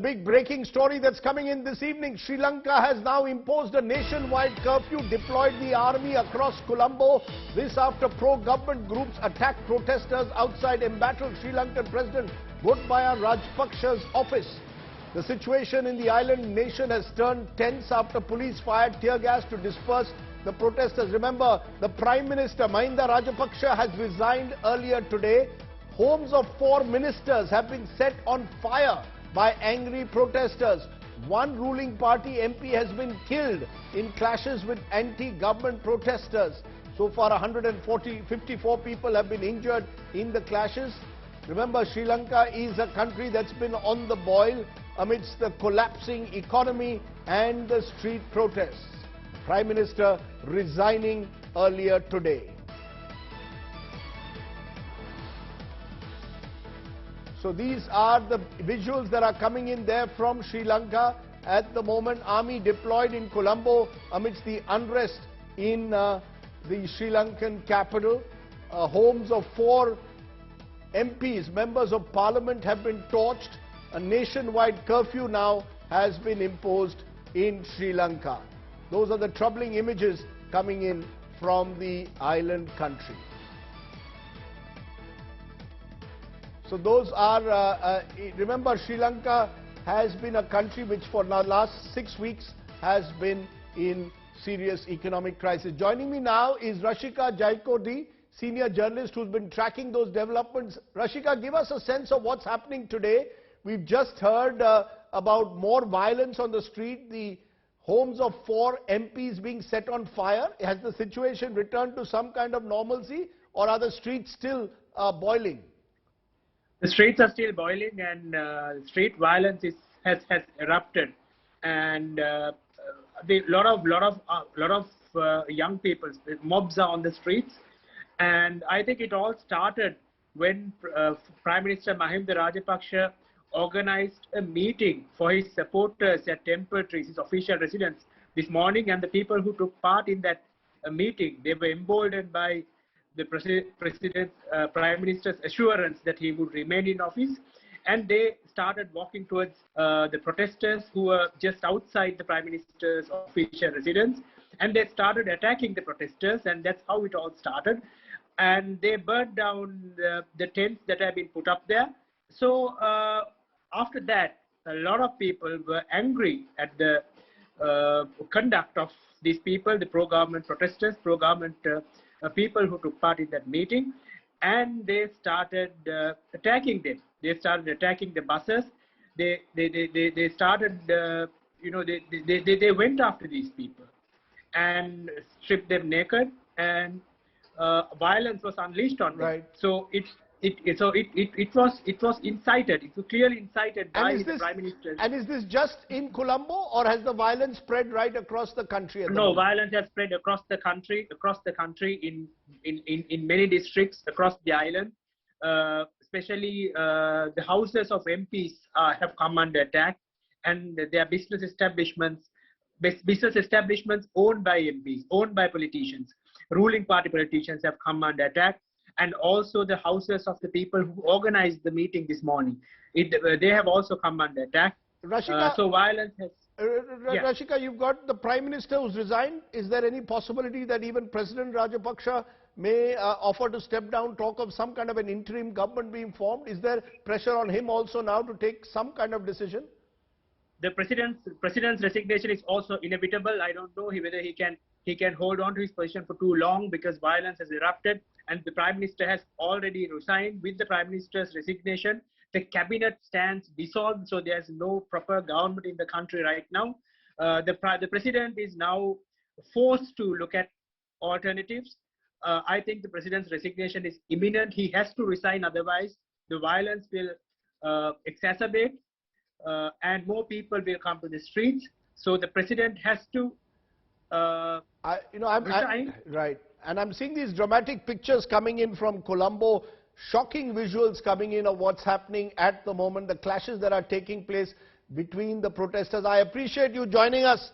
big breaking story that's coming in this evening. Sri Lanka has now imposed a nationwide curfew, deployed the army across Colombo. This after pro-government groups attacked protesters outside embattled Sri Lankan President Gotabaya Rajapaksa's office. The situation in the island nation has turned tense after police fired tear gas to disperse the protesters. Remember, the Prime Minister Mahinda Rajapaksa has resigned earlier today. Homes of 4 ministers have been set on fire by angry protesters. One ruling party MP has been killed in clashes with anti-government protesters. So far, 54 people have been injured in the clashes. Remember, Sri Lanka is a country that's been on the boil amidst the collapsing economy and the street protests. Prime Minister resigning earlier today. So these are the visuals that are coming in there from Sri Lanka. At the moment, army deployed in Colombo amidst the unrest in the Sri Lankan capital. Homes of 4 MPs, members of parliament, have been torched. A nationwide curfew now has been imposed in Sri Lanka. Those are the troubling images coming in from the island country. So those are, remember, Sri Lanka has been a country which for the last 6 weeks has been in serious economic crisis. Joining me now is Rashika Jaikodi, senior journalist who's been tracking those developments. Rashika, give us a sense of what's happening today. We've just heard about more violence on the street, the homes of 4 MPs being set on fire. Has the situation returned to some kind of normalcy, or are the streets still boiling? The streets are still boiling, and street violence has erupted, and a lot of young people, mobs are on the streets, and I think it all started when Prime Minister Mahinda Rajapaksa organized a meeting for his supporters at Temple Trees, his official residence, this morning, and the people who took part in that meeting, they were emboldened by the Prime Minister's assurance that he would remain in office, and they started walking towards the protesters who were just outside the Prime Minister's official residence, and they started attacking the protesters, and that's how it all started. And they burned down the tents that had been put up there. So after that, a lot of people were angry at the conduct of these people, the pro-government protesters, pro-government people who took part in that meeting, and they started attacking them. They started attacking the buses. They started, they went after these people and stripped them naked, and violence was unleashed on them. Right. So it was incited. It was clearly incited by the Prime Minister. And is this just in Colombo, or has the violence spread right across the country? No, violence has spread across the country. In many districts across the island. Especially the houses of MPs have come under attack, and their business establishments owned by MPs, owned by politicians, ruling party politicians, have come under attack. And also the houses of the people who organized the meeting this morning, they have also come under attack. Rashika, so violence has... Rashika, you've got the Prime Minister who's resigned. Is there any possibility that even President Rajapaksa may offer to step down, talk of some kind of an interim government being formed? Is there pressure on him also now to take some kind of decision? The president's resignation is also inevitable. I don't know whether he can hold on to his position for too long, because violence has erupted, and the Prime Minister has already resigned. With the Prime Minister's resignation, the cabinet stands dissolved, so there's no proper government in the country right now. The president is now forced to look at alternatives. I think the president's resignation is imminent. He has to resign, otherwise the violence will exacerbate, and more people will come to the streets. So the president has to resign. Right. And I'm seeing these dramatic pictures coming in from Colombo, shocking visuals coming in of what's happening at the moment, the clashes that are taking place between the protesters. I appreciate you joining us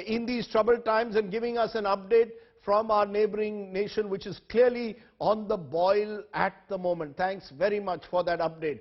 in these troubled times and giving us an update from our neighboring nation, which is clearly on the boil at the moment. Thanks very much for that update.